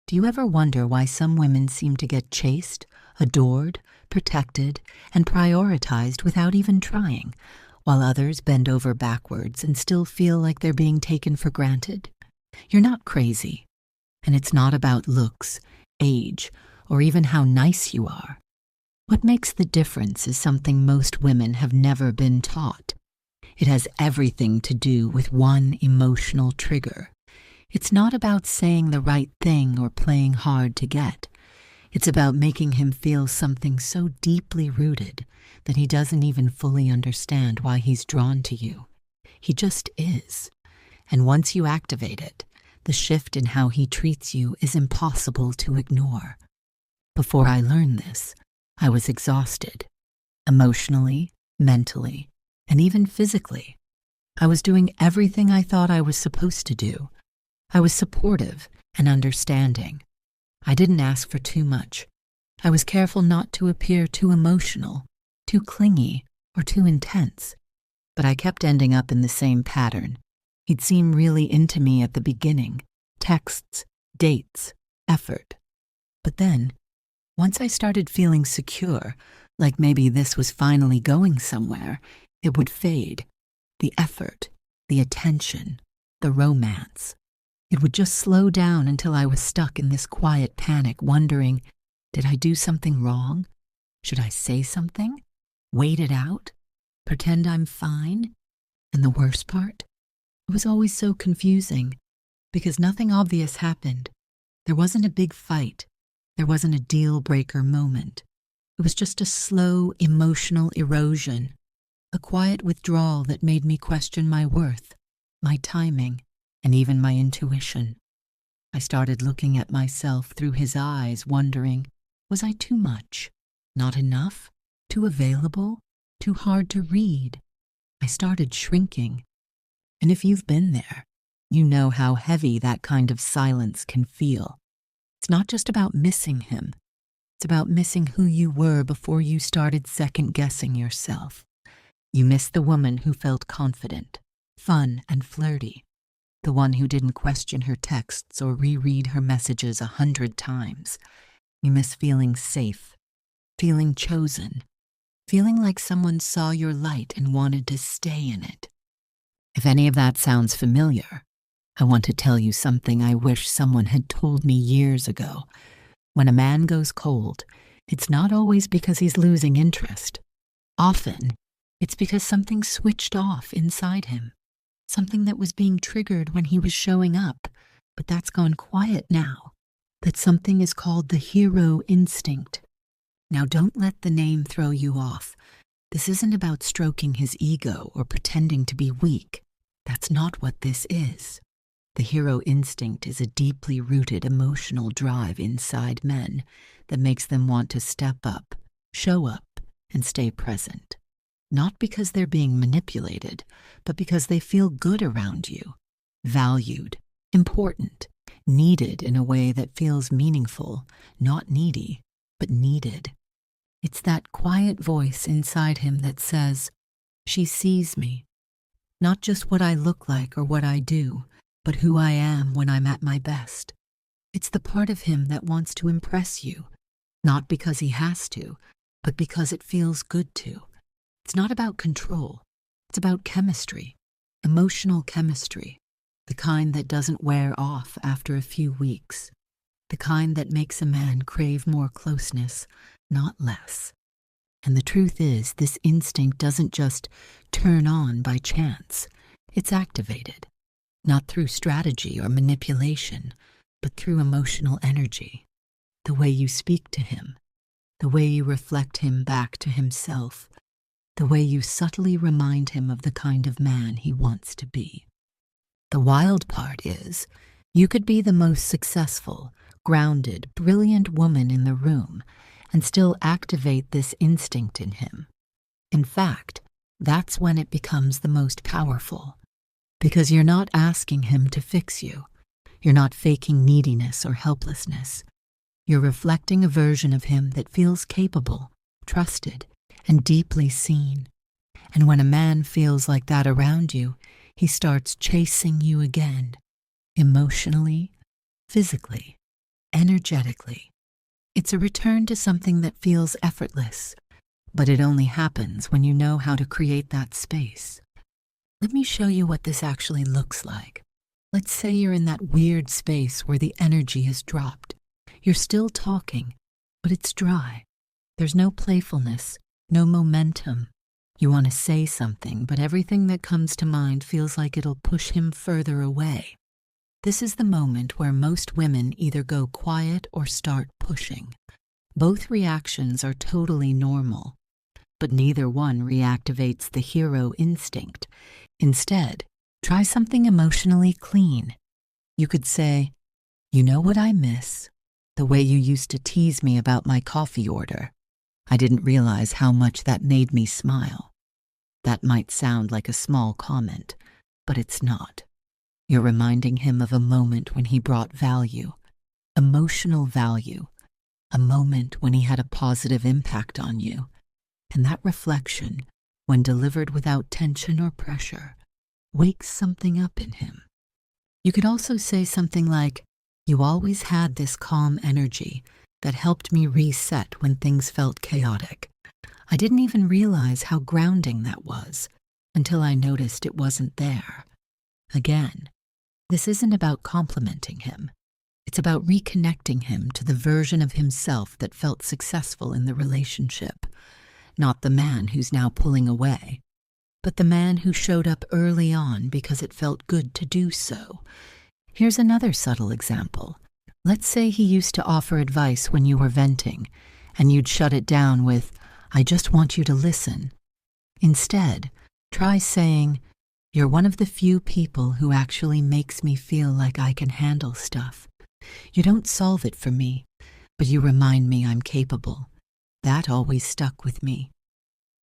Do you ever wonder why some women seem to get chased, adored, protected, and prioritized without even trying, while others bend over backwards and still feel like they're being taken for granted? You're not crazy, and it's not about looks, age, or even how nice you are. What makes the difference is something most women have never been taught. It has everything to do with one emotional trigger. It's not about saying the right thing or playing hard to get. It's about making him feel something so deeply rooted that he doesn't even fully understand why he's drawn to you. He just is. And once you activate it, the shift in how he treats you is impossible to ignore. Before I learned this, I was exhausted, emotionally, mentally, and even physically. I was doing everything I thought I was supposed to do. I was supportive and understanding. I didn't ask for too much. I was careful not to appear too emotional, too clingy, or too intense. But I kept ending up in the same pattern. He'd seem really into me at the beginning, texts, dates, effort. But then, once I started feeling secure, like maybe this was finally going somewhere, it would fade. The effort, the attention, the romance. It would just slow down until I was stuck in this quiet panic, wondering, did I do something wrong? Should I say something? Wait it out? Pretend I'm fine? And the worst part? It was always so confusing, because nothing obvious happened. There wasn't a big fight. There wasn't a deal-breaker moment. It was just a slow, emotional erosion, a quiet withdrawal that made me question my worth, my timing, and even my intuition. I started looking at myself through his eyes, wondering, was I too much? Not enough? Too available? Too hard to read? I started shrinking. And if you've been there, you know how heavy that kind of silence can feel. It's not just about missing him. It's about missing who you were before you started second-guessing yourself. You miss the woman who felt confident, fun, and flirty. The one who didn't question her texts or reread her messages 100 times. You miss feeling safe, feeling chosen, feeling like someone saw your light and wanted to stay in it. If any of that sounds familiar, I want to tell you something I wish someone had told me years ago. When a man goes cold, it's not always because he's losing interest. Often, it's because something switched off inside him. Something that was being triggered when he was showing up, but that's gone quiet now. That something is called the hero instinct. Now don't let the name throw you off. This isn't about stroking his ego or pretending to be weak. That's not what this is. The hero instinct is a deeply rooted emotional drive inside men that makes them want to step up, show up, and stay present. Not because they're being manipulated, but because they feel good around you, valued, important, needed in a way that feels meaningful, not needy, but needed. It's that quiet voice inside him that says, she sees me. Not just what I look like or what I do, but who I am when I'm at my best. It's the part of him that wants to impress you, not because he has to, but because it feels good to. It's not about control. It's about chemistry, emotional chemistry, the kind that doesn't wear off after a few weeks, the kind that makes a man crave more closeness, not less. And the truth is, this instinct doesn't just turn on by chance. It's activated, not through strategy or manipulation, but through emotional energy. The way you speak to him, the way you reflect him back to himself, the way you subtly remind him of the kind of man he wants to be. The wild part is, you could be the most successful, grounded, brilliant woman in the room and still activate this instinct in him. In fact, that's when it becomes the most powerful, because you're not asking him to fix you. You're not faking neediness or helplessness. You're reflecting a version of him that feels capable, trusted, and deeply seen. And when a man feels like that around you, he starts chasing you again, emotionally, physically, energetically. It's a return to something that feels effortless, but it only happens when you know how to create that space. Let me show you what this actually looks like. Let's say you're in that weird space where the energy has dropped. You're still talking, but it's dry. There's no playfulness, no momentum. You want to say something, but everything that comes to mind feels like it'll push him further away. This is the moment where most women either go quiet or start pushing. Both reactions are totally normal, but neither one reactivates the hero instinct. Instead, try something emotionally clean. You could say, "You know what I miss? The way you used to tease me about my coffee order. I didn't realize how much that made me smile." That might sound like a small comment, but it's not. You're reminding him of a moment when he brought value, emotional value, a moment when he had a positive impact on you. And that reflection, when delivered without tension or pressure, wakes something up in him. You could also say something like, "You always had this calm energy that helped me reset when things felt chaotic. I didn't even realize how grounding that was until I noticed it wasn't there." Again, this isn't about complimenting him. It's about reconnecting him to the version of himself that felt successful in the relationship. Not the man who's now pulling away, but the man who showed up early on because it felt good to do so. Here's another subtle example. Let's say he used to offer advice when you were venting, and you'd shut it down with, "I just want you to listen." Instead, try saying, "You're one of the few people who actually makes me feel like I can handle stuff. You don't solve it for me, but you remind me I'm capable. That always stuck with me."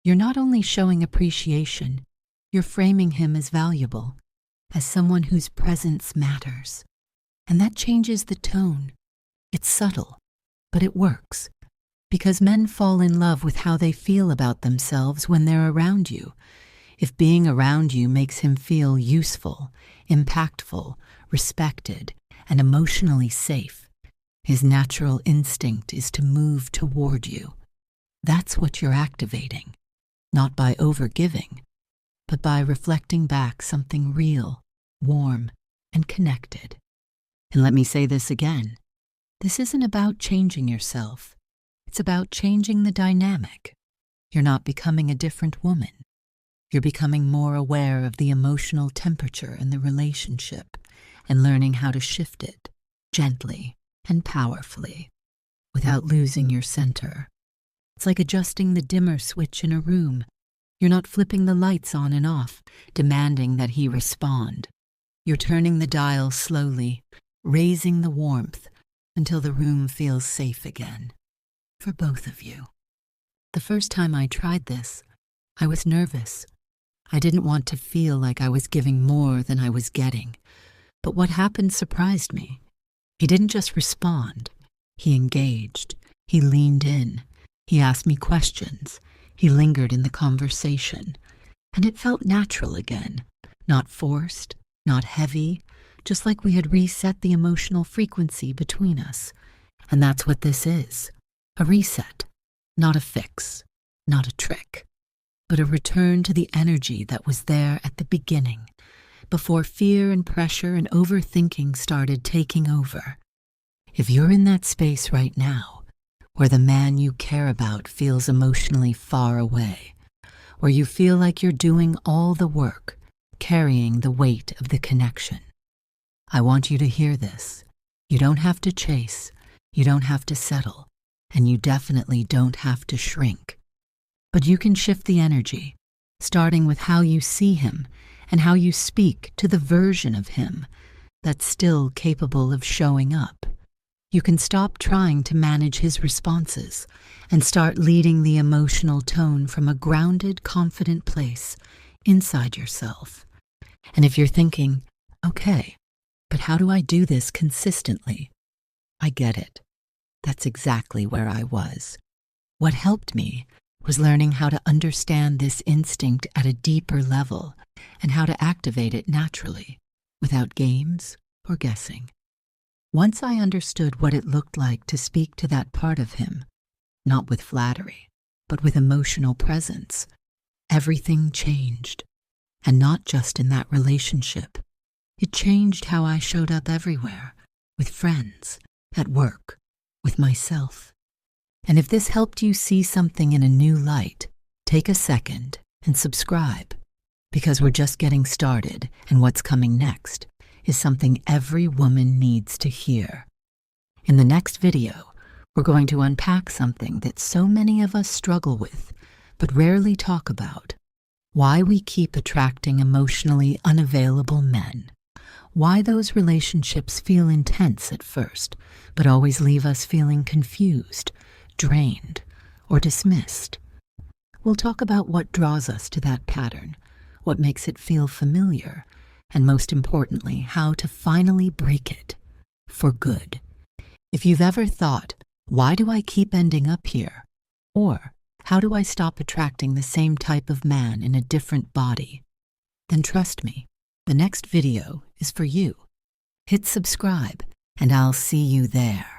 You're not only showing appreciation, you're framing him as valuable, as someone whose presence matters. And that changes the tone. It's subtle, but it works. Because men fall in love with how they feel about themselves when they're around you. If being around you makes him feel useful, impactful, respected, and emotionally safe, his natural instinct is to move toward you. That's what you're activating, not by overgiving, but by reflecting back something real, warm, and connected. And let me say this again. This isn't about changing yourself. It's about changing the dynamic. You're not becoming a different woman. You're becoming more aware of the emotional temperature in the relationship and learning how to shift it gently and powerfully without losing your center. It's like adjusting the dimmer switch in a room. You're not flipping the lights on and off, demanding that he respond. You're turning the dial slowly, raising the warmth until the room feels safe again. For both of you. The first time I tried this, I was nervous. I didn't want to feel like I was giving more than I was getting. But what happened surprised me. He didn't just respond. He engaged. He leaned in. He asked me questions. He lingered in the conversation. And it felt natural again. Not forced, not heavy, just like we had reset the emotional frequency between us. And that's what this is. A reset. Not a fix. Not a trick. But a return to the energy that was there at the beginning, before fear and pressure and overthinking started taking over. If you're in that space right now, where the man you care about feels emotionally far away, where you feel like you're doing all the work, carrying the weight of the connection, I want you to hear this. You don't have to chase, you don't have to settle, and you definitely don't have to shrink. But you can shift the energy, starting with how you see him and how you speak to the version of him that's still capable of showing up. You can stop trying to manage his responses and start leading the emotional tone from a grounded, confident place inside yourself. And if you're thinking, okay, but how do I do this consistently? I get it. That's exactly where I was. What helped me was learning how to understand this instinct at a deeper level and how to activate it naturally, without games or guessing. Once I understood what it looked like to speak to that part of him, not with flattery, but with emotional presence, everything changed. And not just in that relationship. It changed how I showed up everywhere, with friends, at work, with myself. And if this helped you see something in a new light, take a second and subscribe, because we're just getting started, and what's coming next is something every woman needs to hear. In the next video, we're going to unpack something that so many of us struggle with, but rarely talk about. Why we keep attracting emotionally unavailable men. Why those relationships feel intense at first, but always leave us feeling confused, drained, or dismissed. We'll talk about what draws us to that pattern, what makes it feel familiar, and most importantly, how to finally break it for good. If you've ever thought, why do I keep ending up here? Or, how do I stop attracting the same type of man in a different body? Then trust me, the next video is for you. Hit subscribe, and I'll see you there.